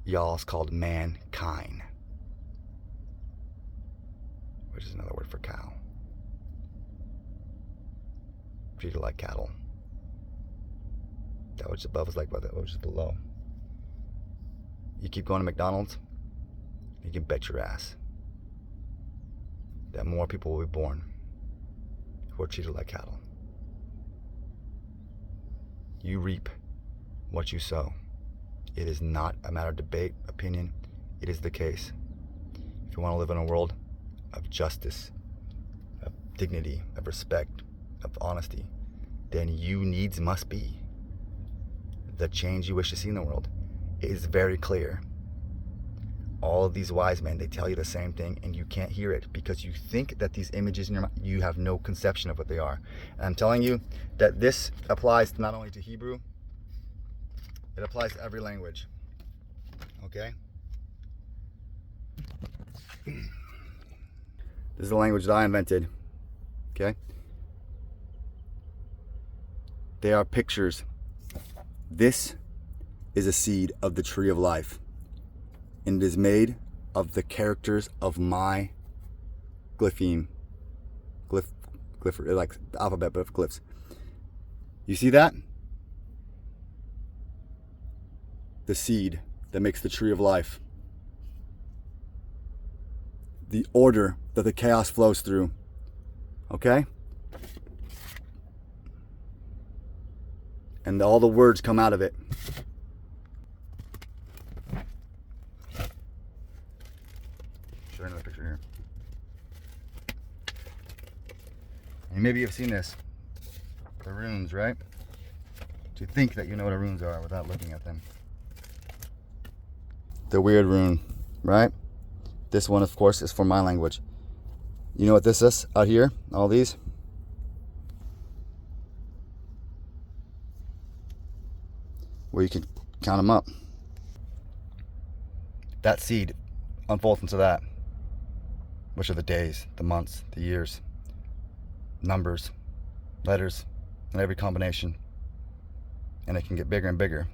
y'all's called mankind. Which is another word for cow. Treated like cattle. That which is above is like what which is below. You keep going to McDonald's, you can bet your ass that more people will be born who are treated like cattle. You reap what you sow. It is not a matter of debate, opinion. It is the case. If you want to live in a world of justice, of dignity, of respect, of honesty, then you needs must be the change you wish to see in the world. It is very clear. All of these wise men, they tell you the same thing, and you can't hear it because you think that these images in your mind, you have no conception of what they are. And I'm telling you that this applies not only to Hebrew, it applies to every language. Okay? This is the language that I invented. Okay? They are pictures. This is a seed of the tree of life. And it is made of the characters of my glypheme. Glyph, like the alphabet, but of glyphs. You see that? The seed that makes the tree of life. The order that the chaos flows through. Okay? And all the words come out of it. Show you another picture here. And maybe you've seen this. The runes, right? To think that you know what the runes are without looking at them. The weird rune, right? This one, of course, is for my language. You know what this is out here? All these? Where you can count them up. That seed unfolds into that, which are the days, the months, the years, numbers, letters, and every combination. And it can get bigger and bigger.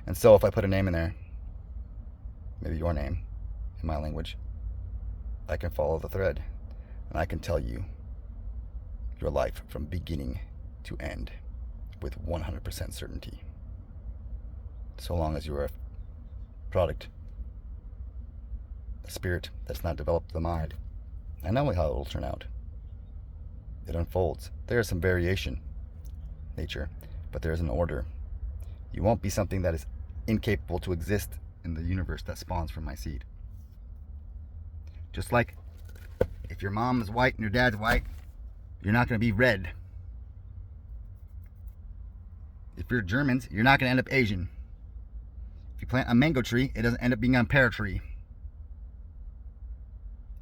And so if I put a name in there, maybe your name in my language, I can follow the thread and I can tell you your life from beginning to end with 100% certainty. So long as you are a product, a spirit that's not developed the mind, I know how it will turn out. It unfolds. There is some variation, nature, but there is an order. You won't be something that is incapable to exist in the universe that spawns from my seed. Just like if your mom is white and your dad's white, you're not going to be red. If you're Germans, you're not going to end up Asian. If you plant a mango tree, it doesn't end up being a pear tree.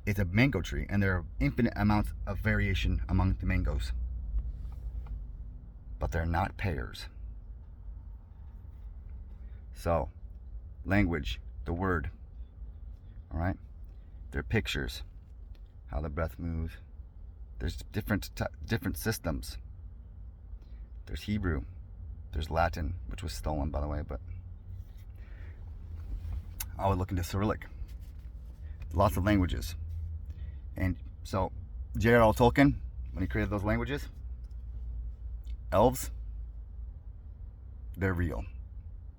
It's a mango tree, and there are infinite amounts of variation among the mangoes. But they're not pears. So, language, the word, all right? They're pictures, how the breath moves. There's different systems. There's Hebrew, there's Latin, which was stolen, by the way, but I would look into Cyrillic. Lots of languages. And so, J.R.R. Tolkien, when he created those languages, elves, they're real.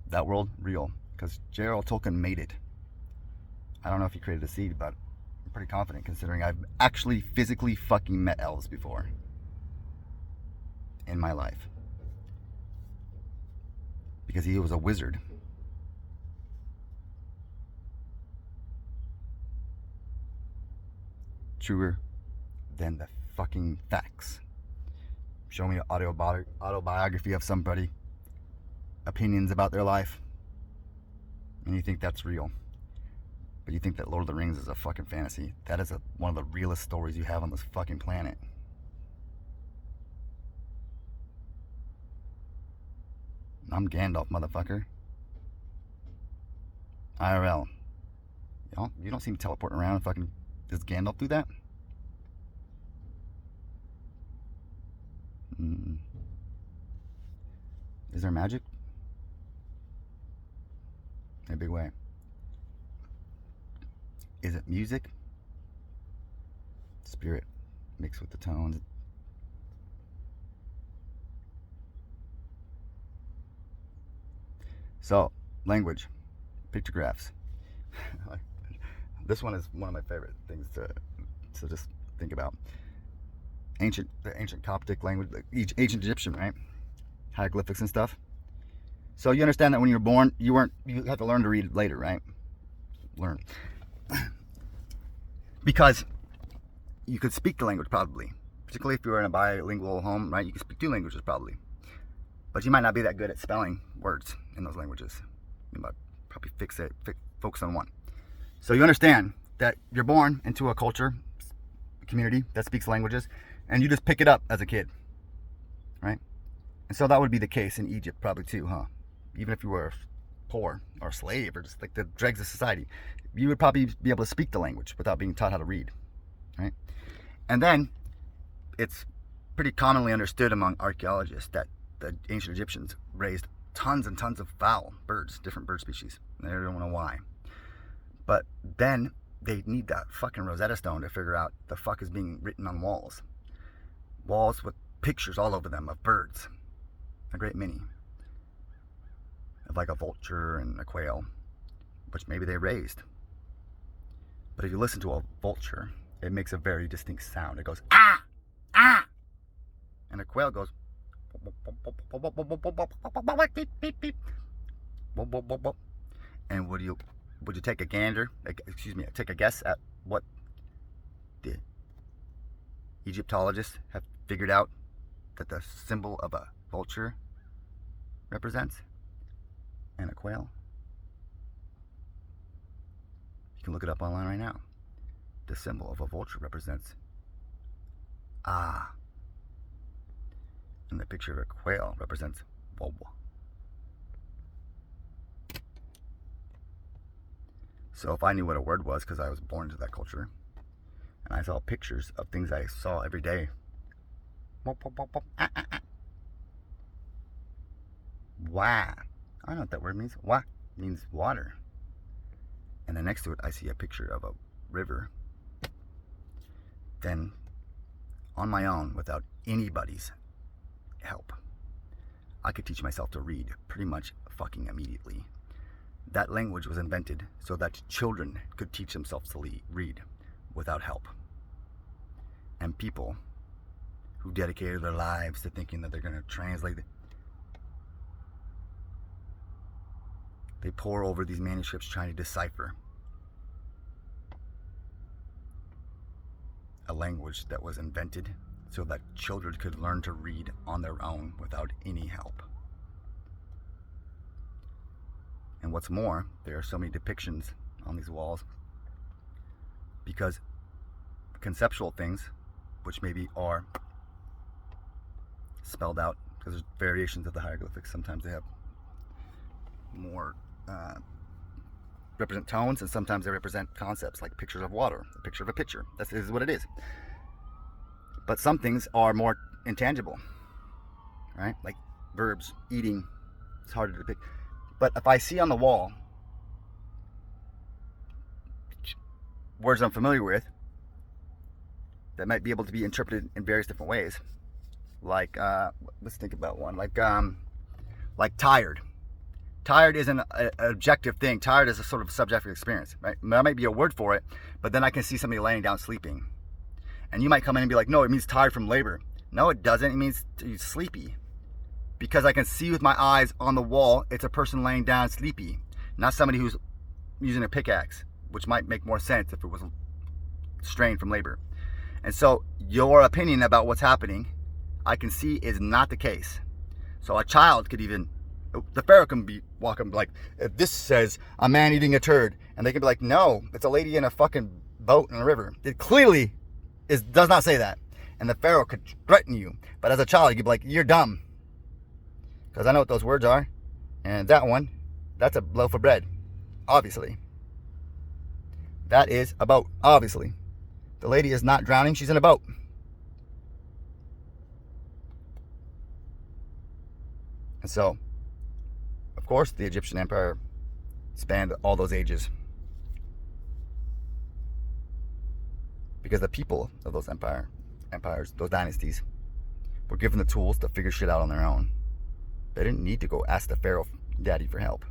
That world, real. Because J.R.R. Tolkien made it. I don't know if he created a seed, but I'm pretty confident considering I've actually physically fucking met elves before in my life. Because he was a wizard. Truer than the fucking facts. Show me an autobiography of somebody, opinions about their life, and you think that's real. But you think that Lord of the Rings is a fucking fantasy. That is one of the realest stories you have on this fucking planet. I'm Gandalf, motherfucker. IRL. You don't see me teleporting around and fucking... Does Gandalf do that? Is there magic? In a big way. Is it music? Spirit mixed with the tones. So, language, pictographs. This one is one of my favorite things to just think about. The ancient Coptic language, ancient Egyptian, right? Hieroglyphics and stuff. So you understand that when you were born, you had to learn to read later, right? Learn. Because you could speak the language probably. Particularly if you were in a bilingual home, right? You could speak 2 languages probably. But you might not be that good at spelling words in those languages. You might probably focus on one. So you understand that you're born into a culture, community that speaks languages, and you just pick it up as a kid, right? And so that would be the case in Egypt probably too, huh? Even if you were poor or a slave or just like the dregs of society, you would probably be able to speak the language without being taught how to read, right? And then it's pretty commonly understood among archaeologists that the ancient Egyptians raised tons and tons of fowl, birds, different bird species. And they don't know why. But then they need that fucking Rosetta Stone to figure out the fuck is being written on walls. Walls with pictures all over them of birds. A great many. Of like a vulture and a quail, which maybe they raised. But if you listen to a vulture, it makes a very distinct sound. It goes, ah, ah. And a quail goes, and would you take a gander, take a guess at what the Egyptologists have figured out that the symbol of a vulture represents? And a quail? You can look it up online right now. The symbol of a vulture represents ah. And the picture of a quail represents Bobo. So if I knew what a word was, because I was born into that culture, and I saw pictures of things I saw every day. Wah. I know what that word means. Wah means water. And then next to it, I see a picture of a river. Then, on my own, without anybody's help, I could teach myself to read pretty much fucking immediately. That language was invented so that children could teach themselves to read without help. And people who dedicated their lives to thinking that they're going to translate it, they pore over these manuscripts trying to decipher a language that was invented so that children could learn to read on their own without any help. And what's more, there are so many depictions on these walls because conceptual things, which maybe are spelled out, because there's variations of the hieroglyphics. Sometimes they have more represent tones, and sometimes they represent concepts like pictures of water, a picture of a picture. This is what it is. But some things are more intangible, right? Like verbs, eating, it's harder to depict. But if I see on the wall words I'm familiar with that might be able to be interpreted in various different ways, like let's think about one, like tired. Tired isn't an objective thing. Tired is a sort of subjective experience, right? There might be a word for it, but then I can see somebody laying down sleeping. And you might come in and be like, no, it means tired from labor. No, it doesn't. It means sleepy. Because I can see with my eyes on the wall, it's a person laying down sleepy, not somebody who's using a pickaxe, which might make more sense if it was strained from labor. And so your opinion about what's happening, I can see is not the case. So a child could even, the Pharaoh can be walking like, if this says a man eating a turd, and they can be like, no, it's a lady in a fucking boat in a river. It clearly does not say that. And the Pharaoh could threaten you. But as a child, you'd be like, you're dumb. Because I know what those words are. And that one, that's a loaf of bread, obviously. That is a boat, obviously. The lady is not drowning, she's in a boat. And so, of course, the Egyptian Empire spanned all those ages. Because the people of those empires, those dynasties, were given the tools to figure shit out on their own. They didn't need to go ask the Pharaoh daddy for help.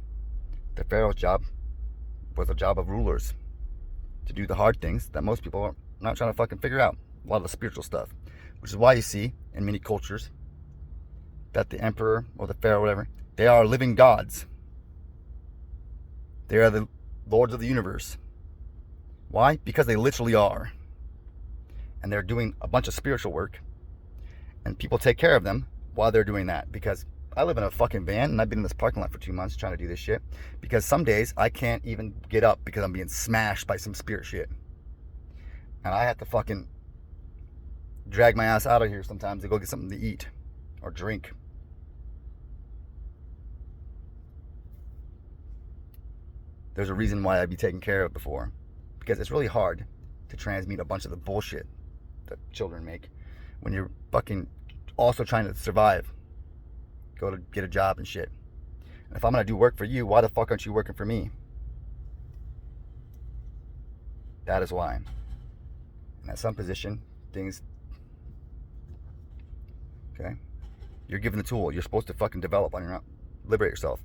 The Pharaoh's job was a job of rulers, to do the hard things that most people are not trying to fucking figure out. A lot of the spiritual stuff. Which is why you see in many cultures that the emperor or the pharaoh, whatever, they are living gods. They are the lords of the universe. Why? Because they literally are. And they're doing a bunch of spiritual work. And people take care of them while they're doing that. Because I live in a fucking van and I've been in this parking lot for 2 months trying to do this shit. Because some days I can't even get up because I'm being smashed by some spirit shit. And I have to fucking drag my ass out of here sometimes to go get something to eat or drink. There's a reason why I'd be taken care of before. Because it's really hard to transmute a bunch of the bullshit that children make when you're fucking also trying to survive. Go to get a job and shit. And if I'm gonna do work for you, why the fuck aren't you working for me? That is why. And at some position, things... Okay? You're given the tool. You're supposed to fucking develop on your own. Liberate yourself.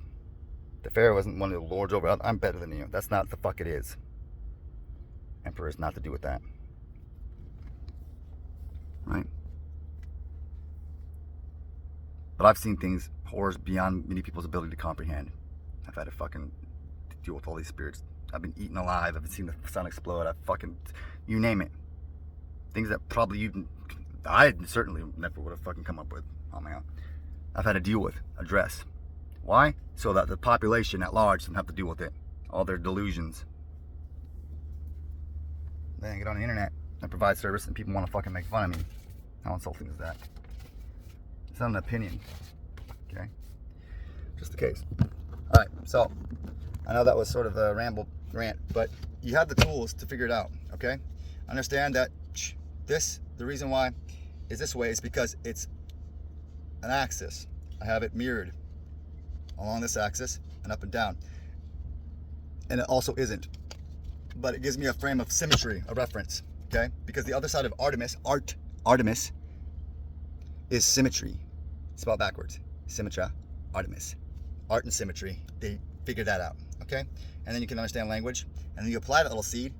The Pharaoh isn't one of the lords over. I'm better than you. That's not the fuck it is. Emperor is not to do with that. Right? But I've seen things, horrors beyond many people's ability to comprehend. I've had to fucking deal with all these spirits. I've been eaten alive. I've seen the sun explode. I've fucking, you name it. Things that probably I certainly never would have fucking come up with on my own. I've had to deal with, address. Why? So that the population at large doesn't have to deal with it. All their delusions. Then I get on the internet and provide service and people want to fucking make fun of me. How insulting is that? It's not an opinion. Okay? Just the case. Alright, so I know that was sort of a rant, but you have the tools to figure it out, okay? Understand that the reason why is this way is because it's an axis. I have it mirrored along this axis and up and down. And it also isn't. But it gives me a frame of symmetry, a reference, okay? Because the other side of Artemis, Artemis, is symmetry. Spelled backwards. Symmetra, Artemis. Art and symmetry, they figured that out, okay? And then you can understand language, and then you apply that little seed,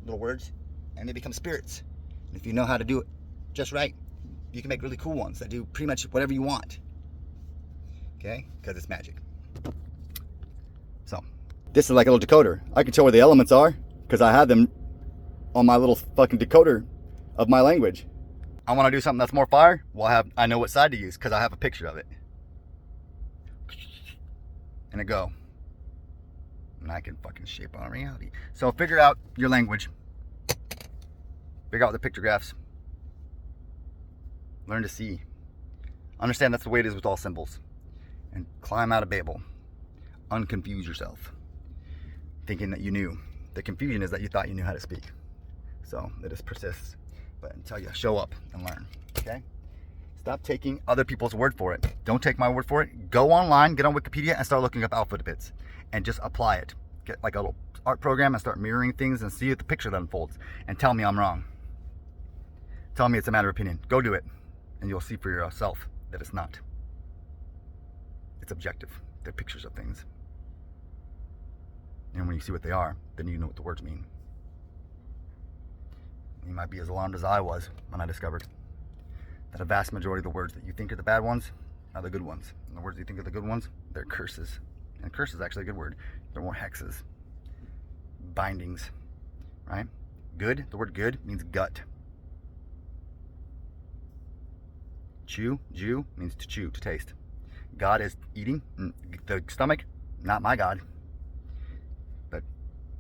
little words, and they become spirits. And if you know how to do it just right, you can make really cool ones that do pretty much whatever you want, okay? Because it's magic. So, this is like a little decoder. I can tell where the elements are, because I have them on my little fucking decoder of my language. I want to do something that's more fire. Well, I know what side to use because I have a picture of it. And a go. And I can fucking shape on reality. So figure out your language. Figure out the pictographs. Learn to see. Understand that's the way it is with all symbols. And climb out of Babel. Unconfuse yourself. Thinking that you knew. The confusion is that you thought you knew how to speak. So it just persists. But until you show up and learn, okay? Stop taking other people's word for it. Don't take my word for it. Go online, get on Wikipedia, and start looking up alphabets. And just apply it. Get like a little art program and start mirroring things and see the picture that unfolds. And tell me I'm wrong. Tell me it's a matter of opinion. Go do it. And you'll see for yourself that it's not. It's objective. They're pictures of things. And when you see what they are, then you know what the words mean. You might be as alarmed as I was when I discovered that a vast majority of the words that you think are the bad ones are the good ones. And the words you think are the good ones, they're curses. And curse is actually a good word. They're more hexes. Bindings. Right? Good, the word good means gut. Chew, Jew, means to chew, to taste. God is eating. The stomach, not my God. But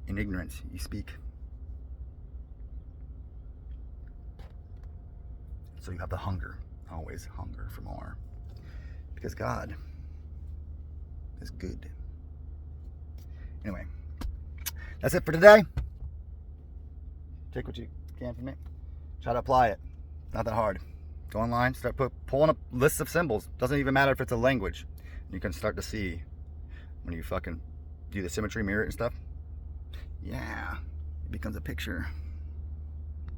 in ignorance, you speak. So you have the hunger, always hunger for more. Because God is good. Anyway, that's it for today. Take what you can from it. Try to apply it. Not that hard. Go online, start pulling up lists of symbols. Doesn't even matter if it's a language. You can start to see when you fucking do the symmetry, mirror it and stuff. Yeah, it becomes a picture.